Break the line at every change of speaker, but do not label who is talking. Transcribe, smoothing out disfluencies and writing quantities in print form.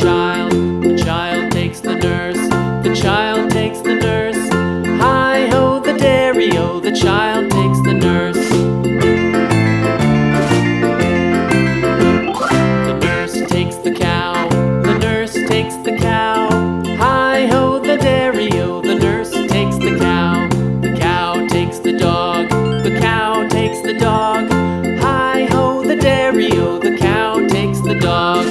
the child takes the nurse, the child takes the nurse. Hi-ho the dairy-o, the child takes the nurse. The nurse takes the cow, the nurse takes the cow. Hi-ho the dairy-o, the nurse takes the cow. The cow takes the dog, the cow takes the dog. Hi-ho the dairy-o, the cow takes the dog.